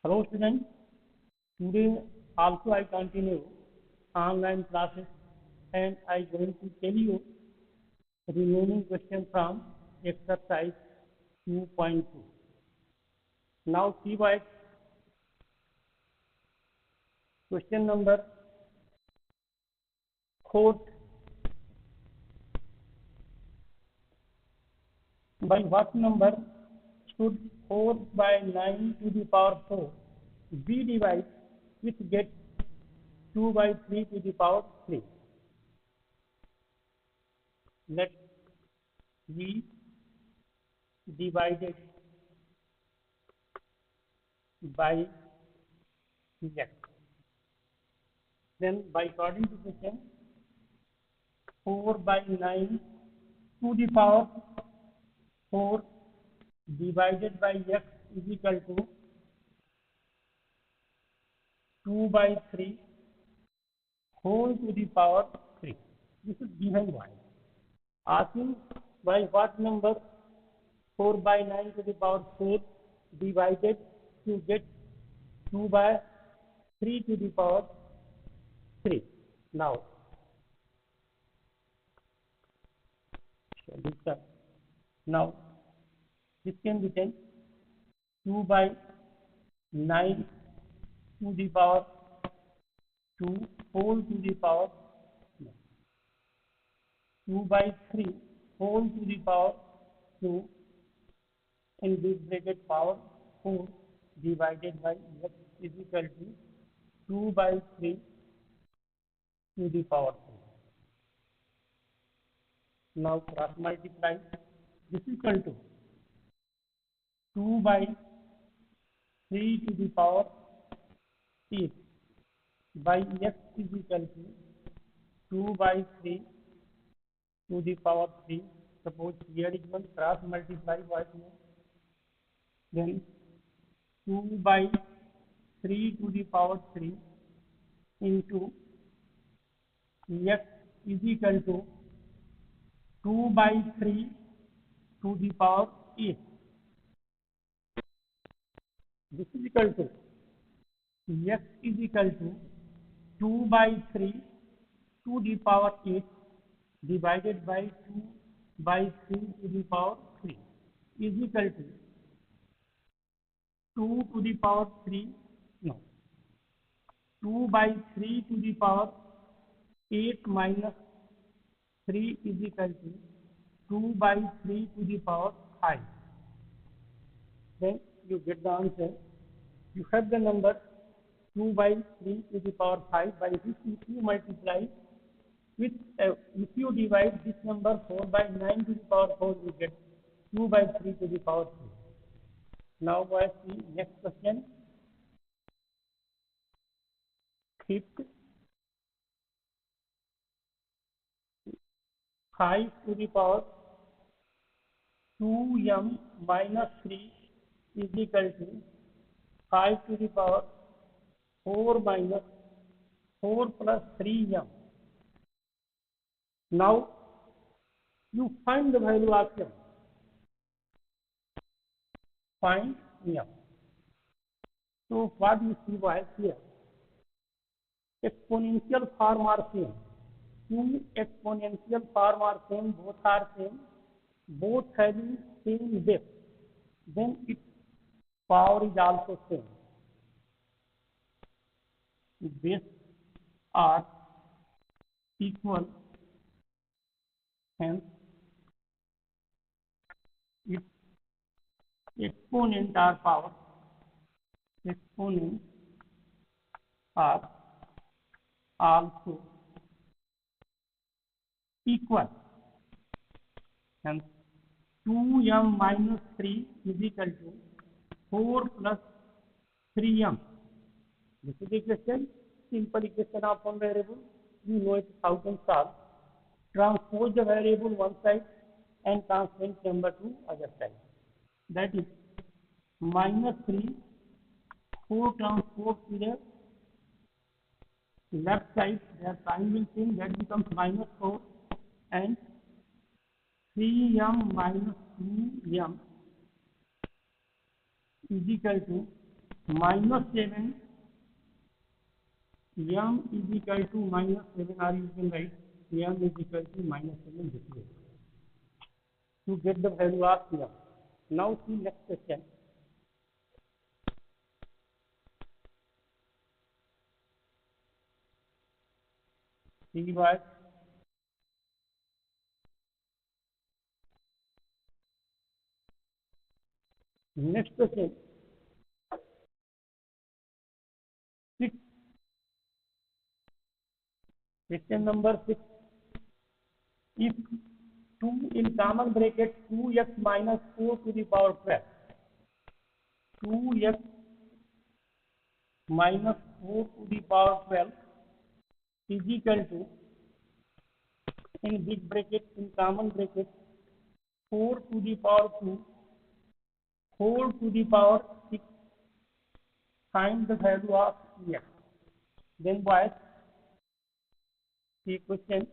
Hello students, today also I continue online classes and I going to tell you remaining question from exercise 2.2. Now see what question number 4. By what number should 4 by 9 to the power 4 be divided which gets 2 by 3 to the power 3? Let V divided by X. Then by according to question, 4 by 9 to the power 4 divided by X is equal to 2 by 3 whole to the power 3. This is given by asking by what number 4 by 9 to the power 4 divided to get 2 by 3 to the power 3. Now, this can be taken 2 by 9 to the power 2 whole to the power 2 by 3 whole to the power 2 in this bracket power 4 divided by X is equal to 2 by 3 to the power 4. Now cross multiply. This is equal to 2 by 3 to the power 8 by X is equal to 2 by 3 to the power 3. Suppose here is one cross multiply by here. Then 2 by 3 to the power 3 into X is equal to 2 by 3 to the power 8. This is equal to X is equal to 2 by 3 to the power 8 divided by 2 by 3 to the power 3 is equal to 2 to the power 3, no, 2 by 3 to the power 8 minus 3 is equal to 2 by 3 to the power 5. Then you get the answer. You have the number 2 by 3 to the power 5 by which if you multiply with, if you divide this number 4 by 9 to the power 4, you get 2 by 3 to the power 3. Now I see next question. Fifth, 5 to the power 2m minus 3 is equal to 5 to the power 4 minus 4 plus 3m. Now you find the value of m. Find m. So what you see was here, exponential form are same. Two exponential form are same, both are same, both having same depth. Then its power is also same. Base are equal, hence its exponent are power. Exponents are also equal. Hence 2m minus 3 is equal to 4 plus 3m. This is the equation, simple equation of one variable. You know it how to solve. Transpose the variable one side and transfer number to other side. That is minus 3, 4 transpose to the left side, their sign will change, that becomes minus 4 and 3m minus 2m is equal to -7 m is equal to -7, or you can write m is equal to -7 this way to get the value of m. Now see next question. See what? Next question. 6. Question number 6. If 2 in common bracket 2x minus 4 to the power 12, 2x minus 4 to the power 12 is equal to, in big bracket, in common bracket, 4 to the power 2 whole to the power 6, find the value of x. Then boys, the question,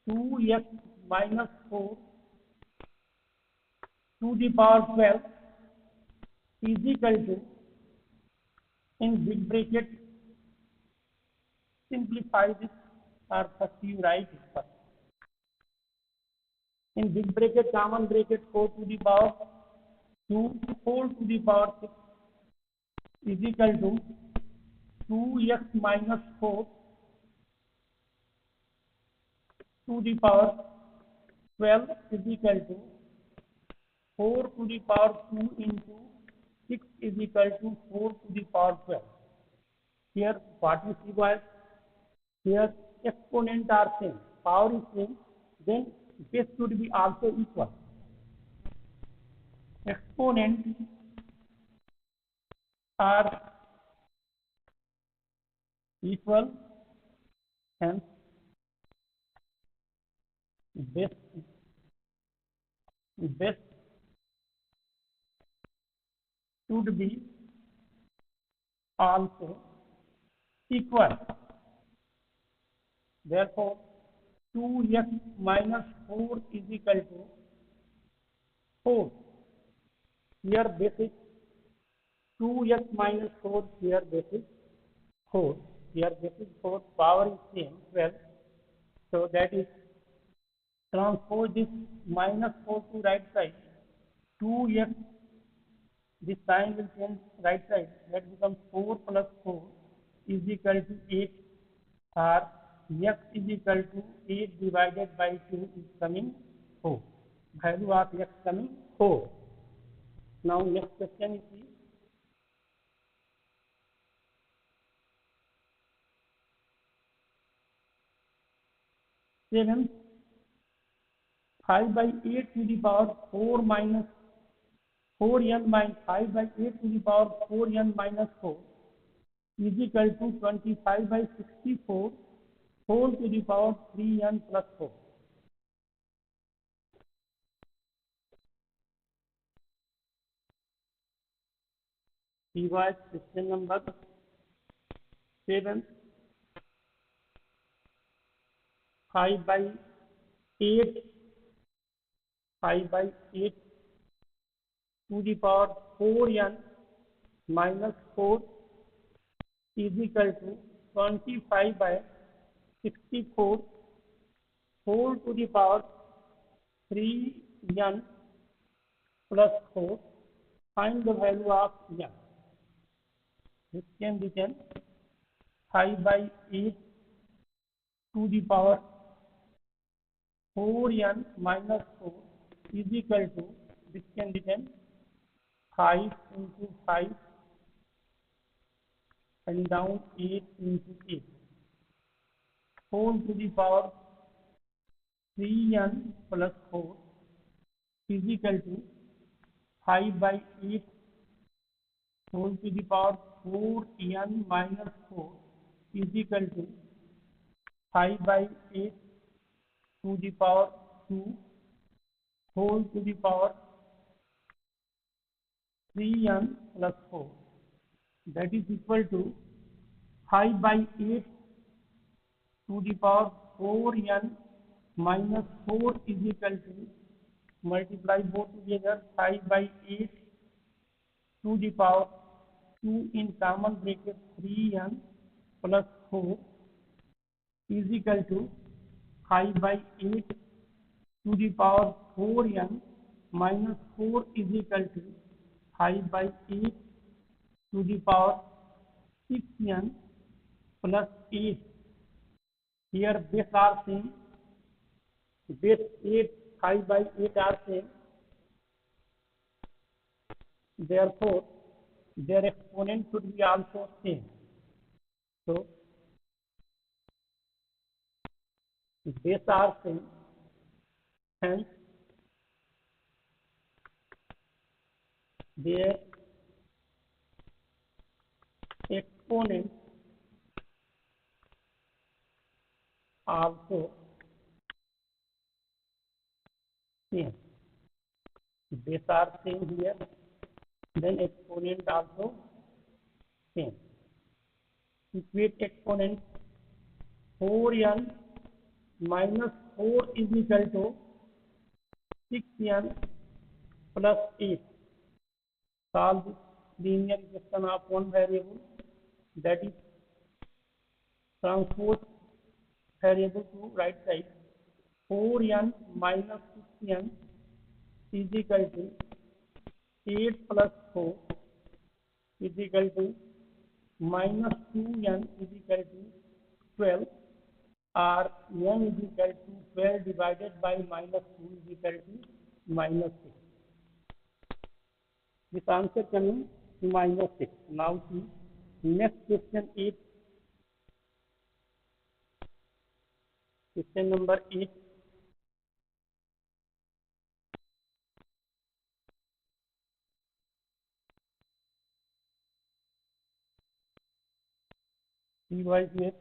2x minus 4 to the power 12 is equal to, in big bracket, simplify this, or first you write it first. In big bracket, common bracket, 4 to the power 2 whole to the power 6 is equal to 2x minus 4 to the power 12 is equal to 4 to the power 2 into 6 is equal to 4 to the power 12. Here what we see was, here exponent are same, power is same, then base should be also equal. Exponent are equal, hence base should be also equal. Therefore, 2x minus 4 is equal to 4. Here base is 2x minus 4, here base is 4. Here base is 4, power is same, 12. So that is, transpose this minus 4 to right side. 2x, this sign will change right side. That becomes 4 plus 4 is equal to 8, or x is equal to 8 divided by 2 is coming 4. Value of x coming 4. Now next question is 7. 5 by 8 to the power 4 minus 4n minus 5 by 8 to the power 4n minus 4 is equal to 25 by 64 whole to the power 3n plus 4. He was question number 7. 5 by 8 to the power 4n minus 4 is equal to 25 by 64 whole to the power 3n plus 4. Find the value of n. This can become 5 by 8 to the power 4n minus 4 is equal to, this can become 5 into 5 and down 8 into 8 whole to the power 3n plus 4 is equal to 5 by 8 whole to the power 4n minus 4 is equal to 5 by 8 to the power 2 whole to the power 3n plus 4. That is equal to 5 by 8 to the power 4n minus 4 is equal to, multiply both together, 5 by 8 to the power 2 in common bracket 3n plus 4 is equal to 5 by 8 to the power 4n minus 4 is equal to 5 by 8 to the power 6n plus 8. Here base are same. Base 8, 5 by 8 are same. Therefore, their exponent should be also same. So, base are same. Hence, their exponent also same. Base are same here, then exponent also same. Equate exponent 4n minus 4 is equal to 6n plus 8. Solve this linear equation of one variable, that is transpose variable to right side. 4n minus 6n is equal to 8 plus 4 is equal to minus 2n is equal to 12, or n is equal to 12 divided by minus 2 is equal to minus 6. This answer coming minus 6. Now see next question 8. Question number 8. See what is here.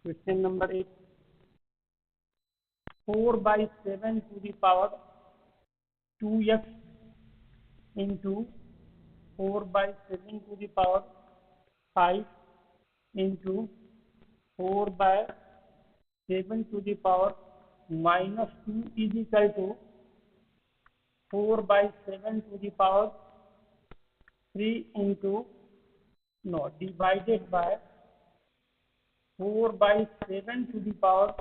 Question number 8. 4 by 7 to the power 2x into 4 by 7 to the power 5 into 4 by 7 to the power minus 2 is equal to 4 by 7 to the power 3 into, no, divided by 4 by 7 to the power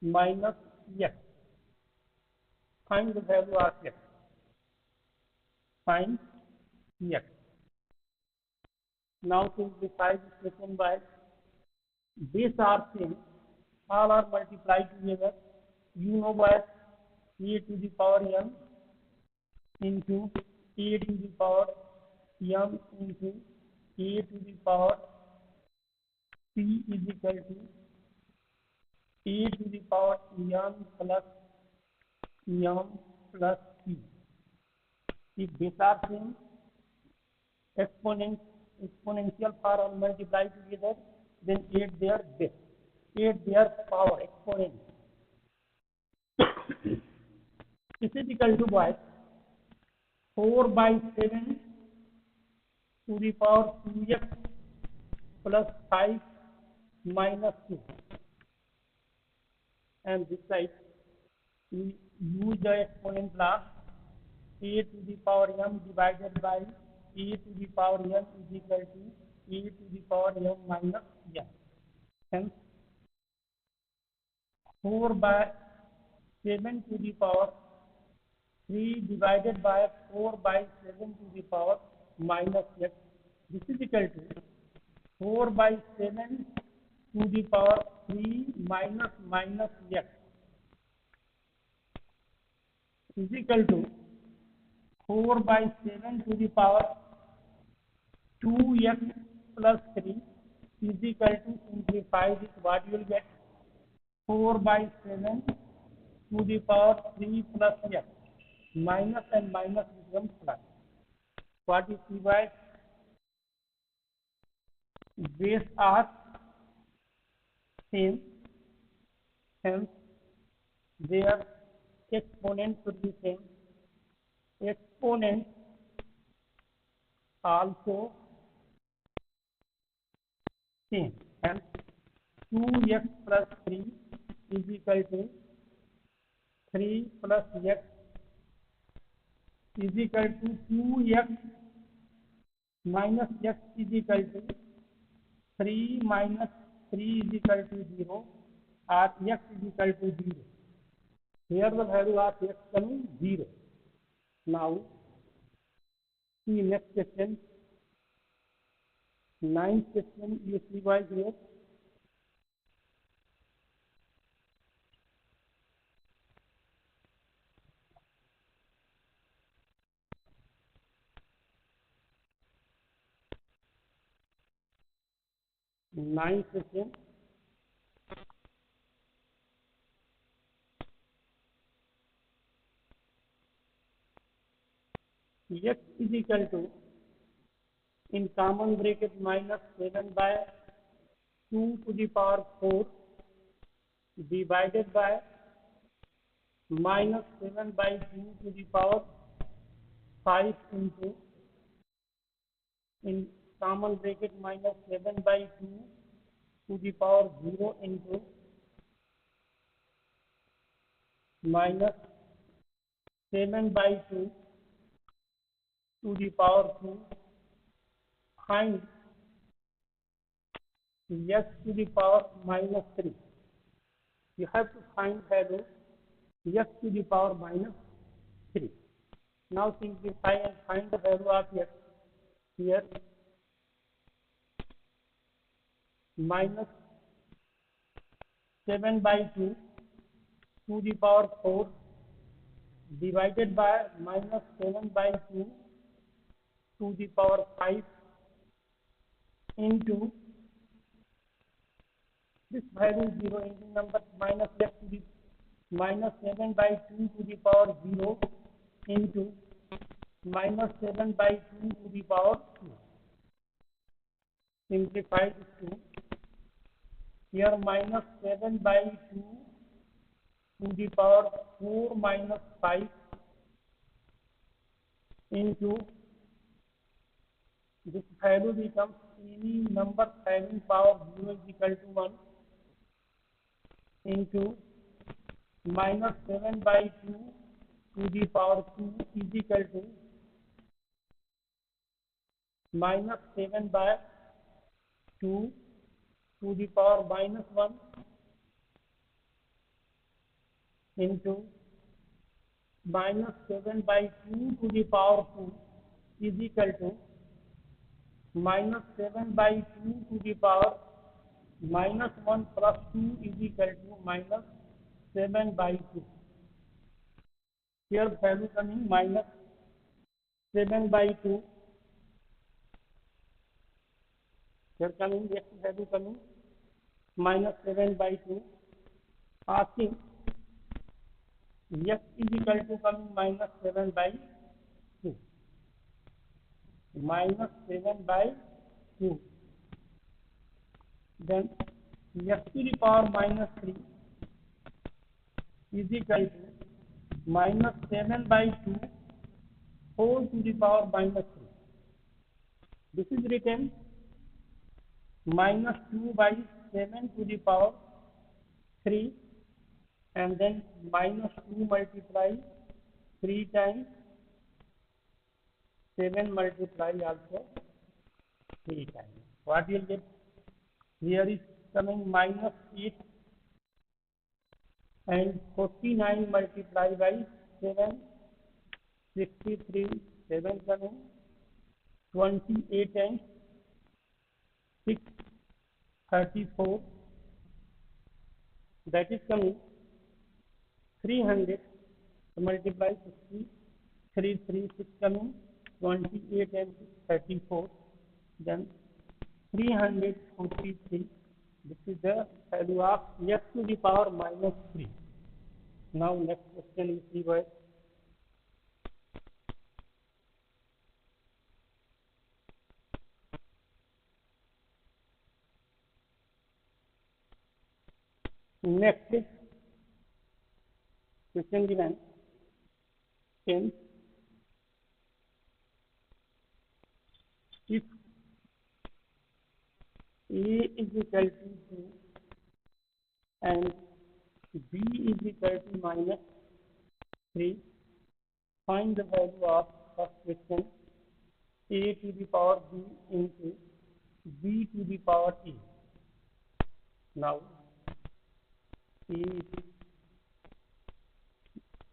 minus x. Find the value of x. Find x. Now simplify this question by base are same, all are multiplied together. You know what? A to the power n into a to the power m into a to the power p is equal to a to the power m plus p. If base are same, exponential are multiplied together, then 8 their base, 8 their power exponent. This is equal to what? 4 by 7 to the power 2x plus 5 minus 2. And this side, we use the exponent law. A to the power m divided by a to the power m is equal to a to the power m minus m. Hence, 4 by 7 to the power 3 divided by 4 by 7 to the power minus x. This is equal to 4 by 7 to the power 3 minus x is equal to 4 by 7 to the power 2x plus 3 is equal to, simplify this, what you will get? 4 by 7 to the power 3 plus x. Minus and minus becomes plus. What is c by? Base are same, hence their exponent should be same. Exponent also same, hence 2x plus 3 is equal to 3 plus x is equal to 2x minus x is equal to 3 minus 3 is equal to 0 or x is equal to 0. Here the value of x coming 0. Now see next question. 9th question you see by here. Ninth question. X is equal to, in common bracket, minus 7 by 2 to the power 4 divided by minus 7 by 2 to the power 5 into, in common bracket, minus 7 by 2 to the power 0 into minus 7 by 2 to the power 2. Find x to the power minus 3. You have to find value x to the power minus 3. Now simplify and find the value of x. Here minus 7 by 2 to the power 4 divided by minus 7 by 2 to the power 5 into this value 0 into number minus x to the minus 7 by 2 to the power 0 into minus 7 by 2 to the power 2. Simplify this 2. Here minus 7 by 2 to the power 4 minus 5 into this value becomes any number having power 0 is equal to 1 into minus 7 by 2 to the power 2 is equal to minus 7 by 2 to the power minus 1 into minus 7 by 2 to the power 2 is equal to minus 7 by 2 to the power minus 1 plus 2 is equal to minus 7 by 2. Here value coming minus 7 by 2. Here coming x value coming minus 7 by 2. Asking x is equal to coming minus 7 by 2. Minus 7 by 2. Then x to the power minus 3 is equal to minus 7 by 2 whole to the power minus 3. This is written minus 2 by 7 to the power 3 and then minus 2 multiply 3 times 7 multiply also 3 times. What you will get? Here is coming minus 8 and 49 multiplied by 7, 63, 7 coming 28 and 6, 34. That is coming 300 multiply 60, 3, 3, 6 coming 28 and 6, 34. Then 343. This is the value of x to the power minus 3. Now next question you see by next is question given 10. If A is equal to 2 and B is equal to minus 3, Find the value of first question, a to the power b into b to the power a. Now,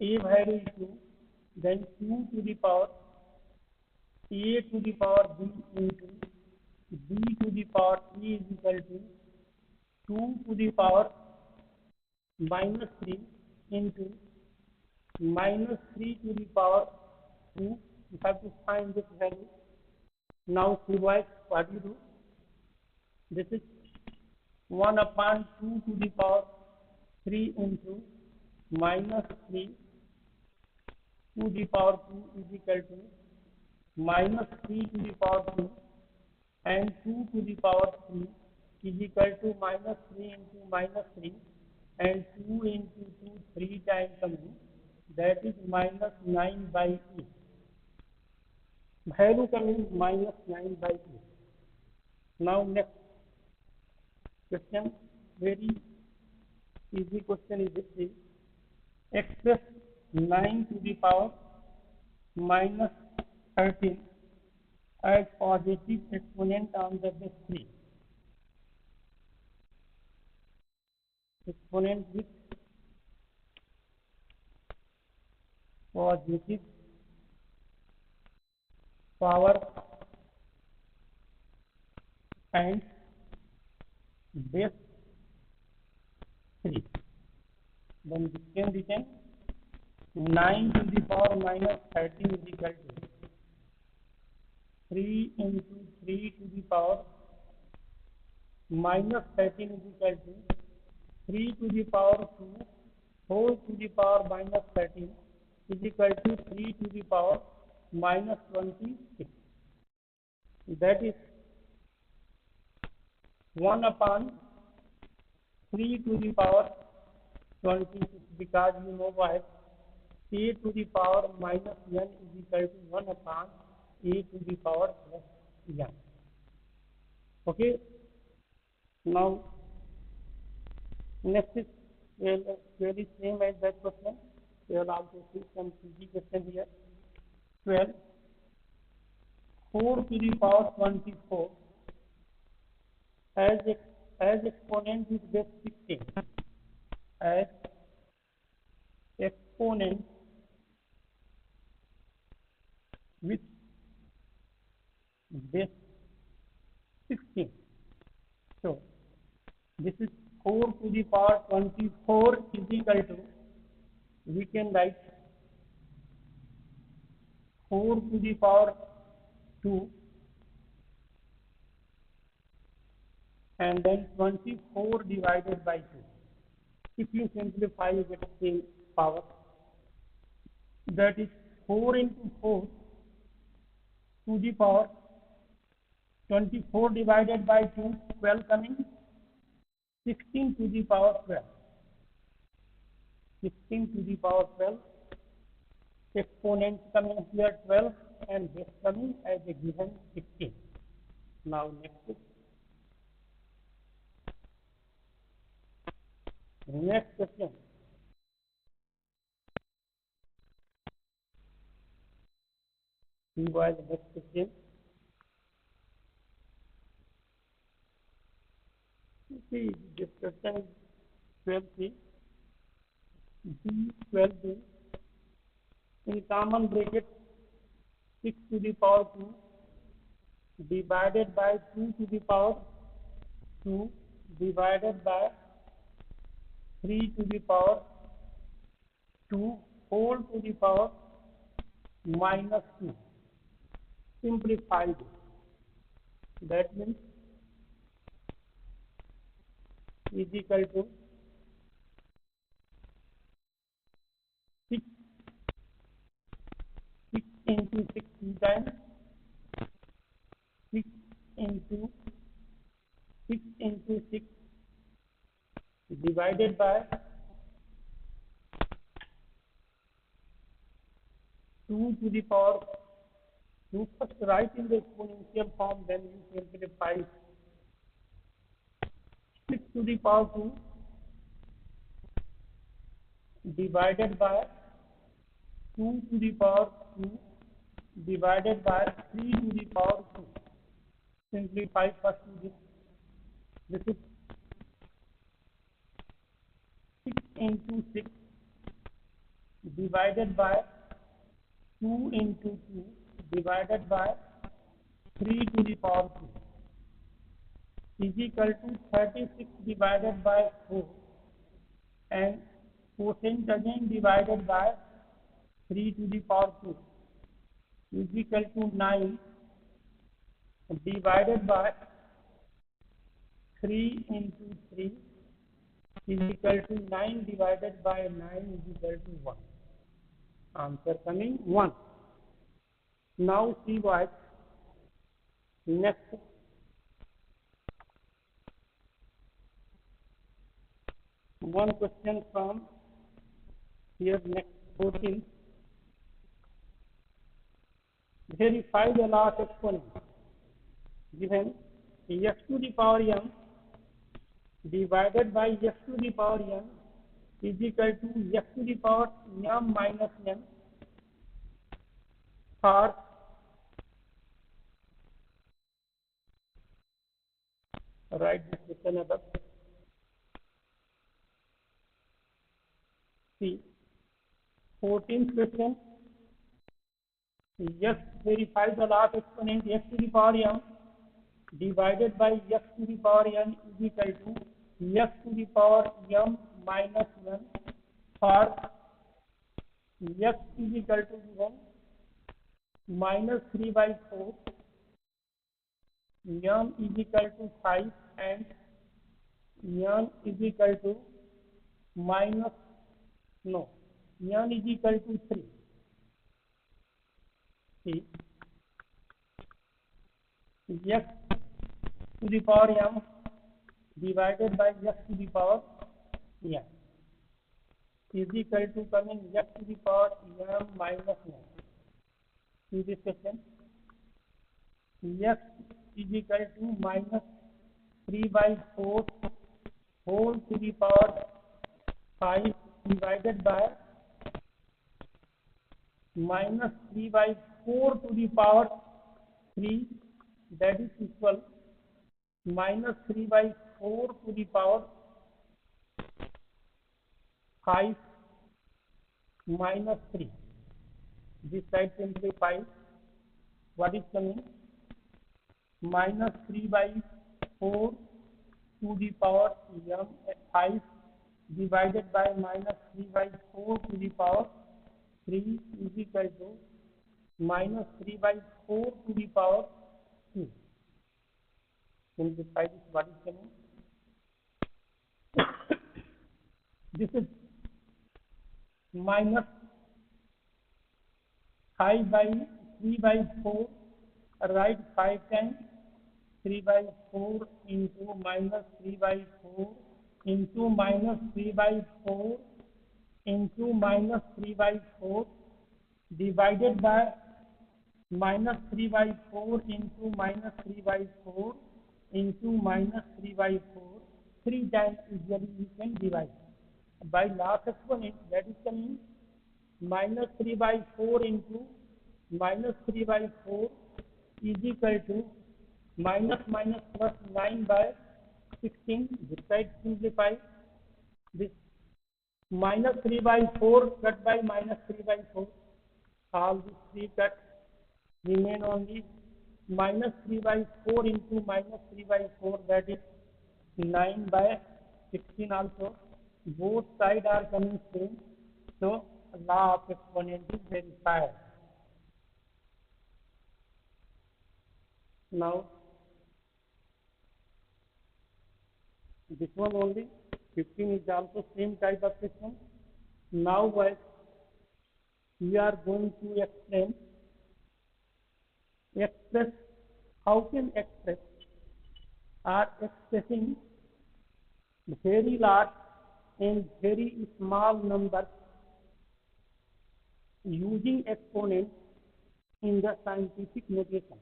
a value is 2, then 2 to the power a to the power b into b to the power a is equal to 2 to the power minus 3 into minus 3 to the power 2. You have to find this value. Now, revise what you do. This is 1 upon 2 to the power 3 into minus 3 to the power 2 is equal to minus 3 to the power 2 and 2 to the power 3 is equal to minus 3 into minus 3 and 2 into 2 3 times coming, that is minus 9 by 8. Value coming minus 9 by 8. Now next question, very easy question is this: express 9 to the power minus 13 as positive exponent on the base 3. Exponent with positive power and base 3. Then this can become 9 to the power minus 13 is equal to 3 into 3 to the power minus 13 is equal to 3 to the power 2 whole to the power minus 13 is equal to 3 to the power minus 26. That is 1 upon 3 to the power 26, because you know what, a to the power minus n is equal to 1 upon a to the power plus n. Okay. Now, next is very same as that question. We will also see some easy question here. 12, 4 to the power 24 as exponent with base 16. As exponent with base 16. So, this is 4 to the power 24 is equal to, we can write 4 to the power 2 and then 24 divided by 2. If you simplify, you get the same power. That is 4 into 4 to the power 24 divided by 2, 12 coming, 16 to the power 12. 16 to the power 12. Exponent coming here 12 and base coming as a given 16. Now next question. See why the next question. See, this question is 12c. D12b in common bracket 6 to the power 2 divided by 2 to the power 2 divided by 3 to the power 2 whole to the power minus 2. Simplify this. That means is equal to 6 into 6 times 6 into 6 divided by 2 to the power 2. First write in the exponential form, then you simplify 6 to the power 2 divided by 2 to the power 2 divided by 3 to the power 2. Simplify first to this. This is 6 into 6 divided by 2 into 2 divided by 3 to the power 2 is equal to 36 divided by 4, and quotient again divided by 3 to the power 2 is equal to 9 divided by 3 into 3 is equal to 9 divided by 9 is equal to 1. Answer coming 1. Now see what next. One question from here, next 14. Verify the last exponent. Given x to the power m divided by x to the power n is equal to x to the power m minus n for write this question above. See 14th question. Yes, verify the last exponent x to the power m divided by x to the power n is equal to x to the power m minus 1 for x is equal to given minus 3 by 4, m is equal to 5 and n is equal to minus, no, n is equal to 3. See, x to the power m divided by x to the power n is equal to coming x to the power m minus 1. See this question. X is equal to minus 3 by 4 whole to the power 5 divided by minus 3 by 4 to the power 3, that is equal minus 3 by 4 to the power 5 minus 3. This side simplify. What is coming? Minus 3 by 4 to the power m 5 divided by minus 3 by 4 to the power 3 is equal to minus 3 by 4 to the power 2. Simplify this. What is coming? This is minus 5 by 3 by 4. Write 5 times 3 by 4 into minus 3 by 4 into minus 3 by 4 into minus 3 by 4 divided by minus 3 by 4 into minus 3 by 4 into minus 3 by 4. 3 times usually you can divide. By last exponent, that is coming minus 3 by 4 into minus 3 by 4 is equal to minus minus plus 9 by 16. This side simplify. This minus 3 by 4 cut by minus 3 by 4. All these 3 cut. Remain only minus 3 by 4 into minus 3 by 4, that is 9 by 16 also. Both sides are coming same. So law of exponent is verified. Now this one only 15 is also same type of question. Now what we are going to express how can express are expressing very large and very small numbers using exponents in the scientific notation.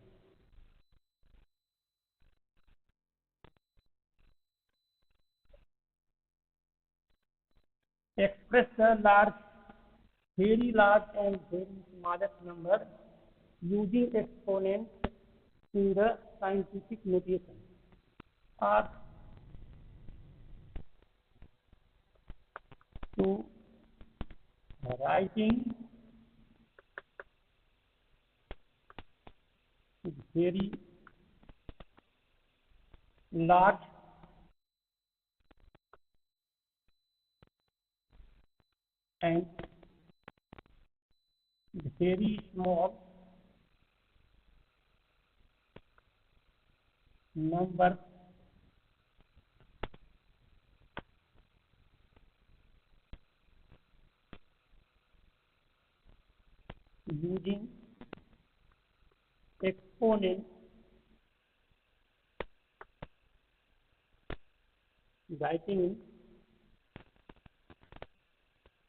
Express the large very large and very smallest number using exponent in the scientific notation or to writing very large and very small number using exponent writing in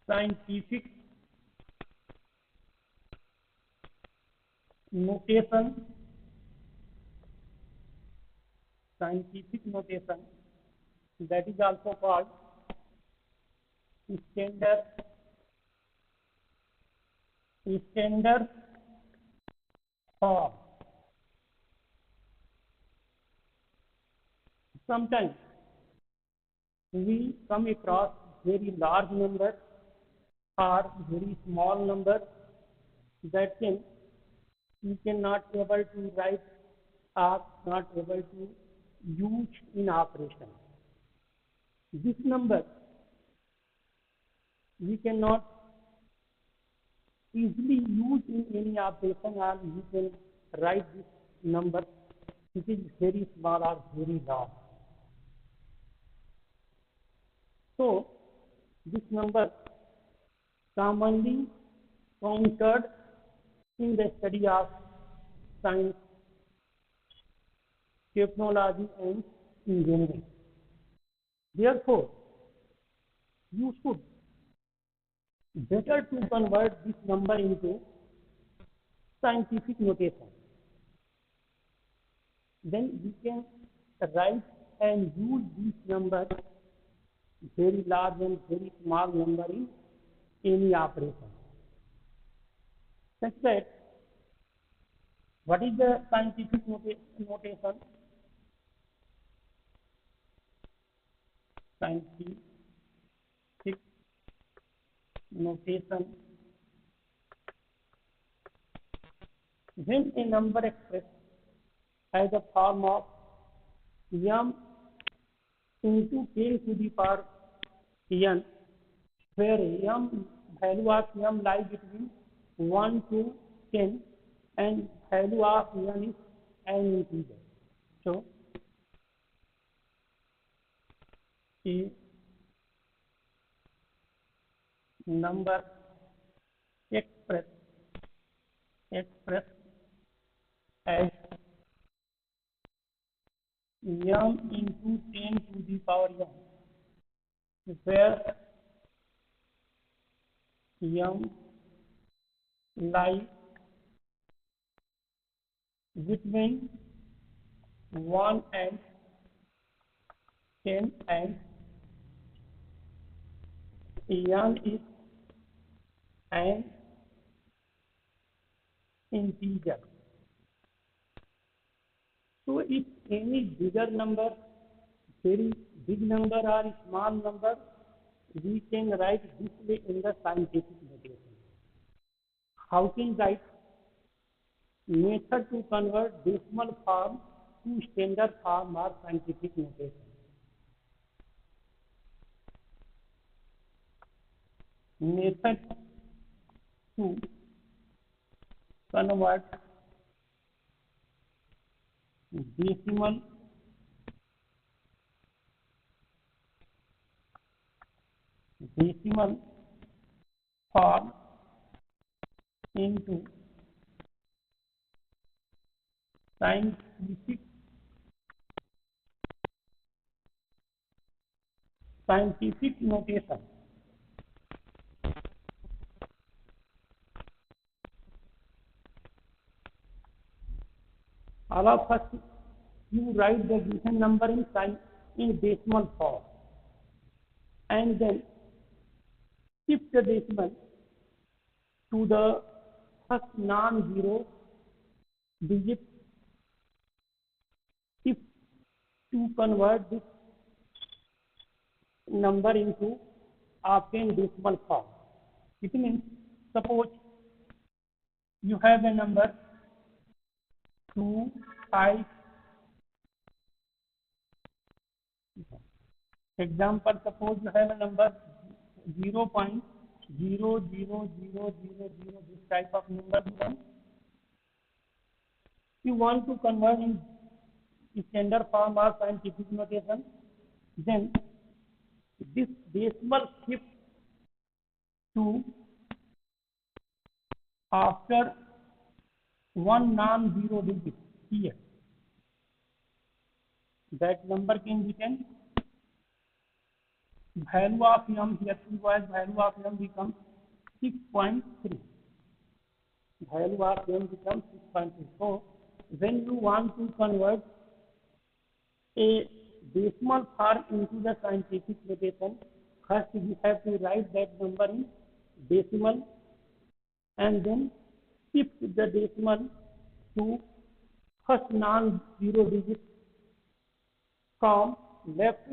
scientific notation that is also called standard form. Sometimes we come across very large numbers or very small numbers that we cannot able to write or not able to use in operation. This number we cannot easily use in any operation, or you can write this number which is very small or very large. So this number commonly encountered in the study of science, technology and engineering. Therefore, you should better to convert this number into scientific notation. Then we can write and use this number, very large and very small number, in any operation. Such that, what is the scientific notation? Scientific notation. When a number expressed as a form of m into 10 to the power n, where m value of m lies between 1 to 10 and value of n is an integer. So a number expressed as m into 10 to the power n, where m lies between 1 and 10 and n is an integer. So if any bigger number, very big number or small number, we can write this way in the scientific notation. How can write? Method to convert decimal form to standard form or scientific notation. Method to convert decimal form into scientific notation. All of us, you write the given number in decimal form, and then shift the decimal to the first non-zero digit if to convert this number into obtain decimal form. It means suppose you have a number 2, 5. Example, suppose you have a number 0.00000, this type of number given. You want to convert in standard form or scientific notation, then this decimal shift to after one non-zero digit here. That number can be 10. Value of m here was value of m becomes 6.3. Value of m becomes 6.3. So when you want to convert a decimal form into the scientific notation, first we have to write that number in decimal and then shift the decimal to first non-zero digit from left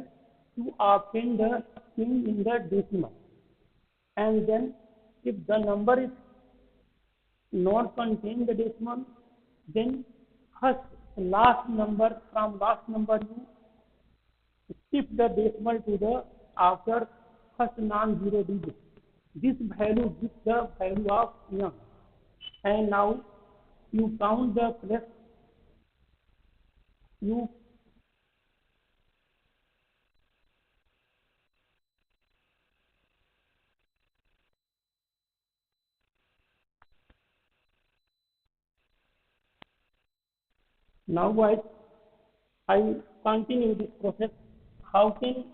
to obtain the change in the decimal. And then if the number is not contain the decimal, then first last number, from last number you shift the decimal to the after first non-zero digit. This value gives the value of m. And now you count the place. You now guys, I continue this process. How can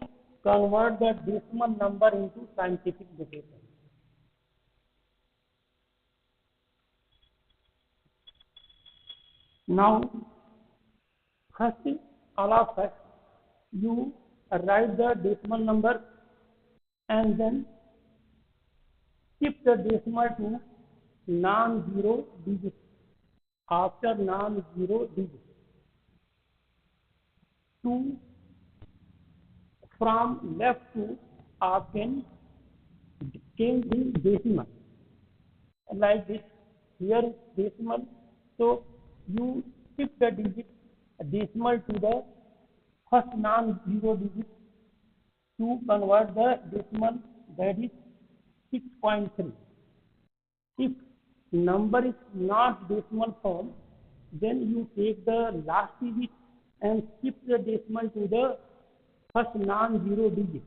convert the decimal number into scientific notation? Now, first, all of us, you write the decimal number and then shift the decimal to non-zero digit. After non-zero digit, to from left to obtain change in decimal. Like this, here is decimal. So you shift the digit decimal to the first non-zero digit to convert the decimal, that is 6.3. If number is not decimal form, then you take the last digit and shift the decimal to the first non-zero digit.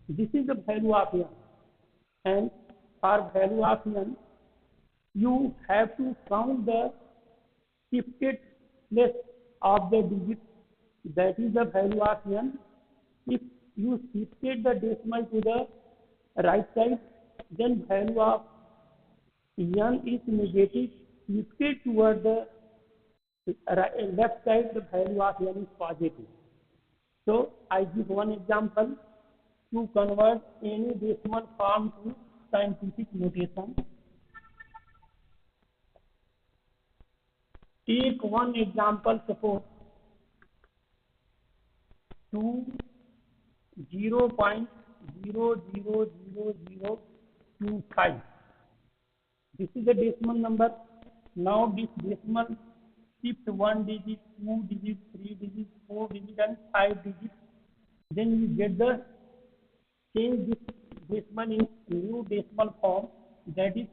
This is the value of n. And for value of n, you have to count the shifted place of the digit. That is the value of n. If you shifted the decimal to the right side, then value of n is negative. Shifted toward the left side, the value of n is positive. So I give one example to convert any decimal form to scientific notation. Take one example, suppose 0.0000025. This is the decimal number. Now this decimal shift 1 digit, 2 digit, 3 digit, 4 digit and 5 digit. Then you get the change this decimal in new decimal form, that is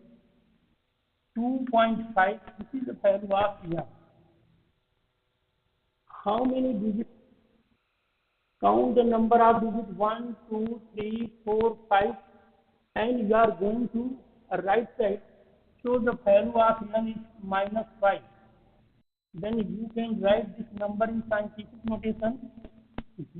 2.5. This is the value of n. How many digits? Count the number of digits 1, 2, 3, 4, 5, and you are going to right side. So the value of n is -5. Then you can write this number in scientific notation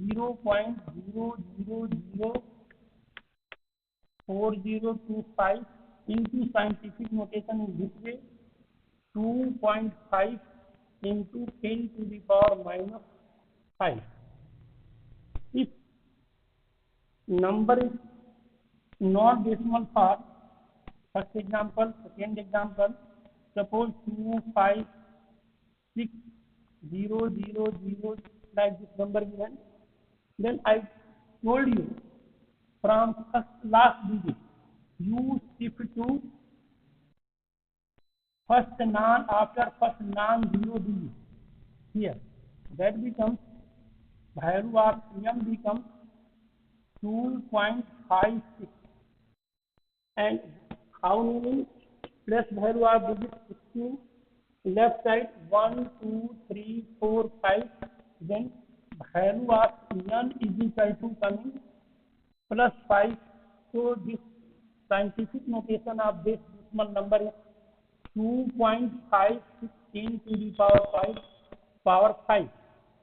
0.0004025 into scientific notation in this way 2.5 into 10 to the power -5. If number is not decimal form, First example, second example, suppose 2, 5, 6, 0, 0, 0, like this number given. Then I told you from first last digit, you shift to first non after first non-zero digit. Here, that becomes value of m becomes 2.56, and how many plus value of digit 16, left side 1 2 3 4 5, then value of n is equal to coming plus 5. So this scientific notation of this decimal number is 2.516 to the power 5.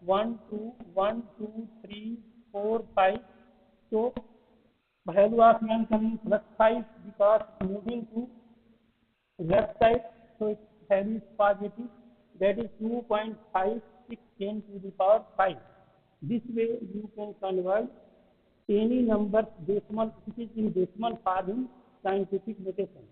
1 2 1 2 3 4 5. So value of n coming plus 5 because moving to left side, so its value is positive. That is 2.516 to the power 5. This way you can convert any number decimal, which is in decimal form in scientific notation.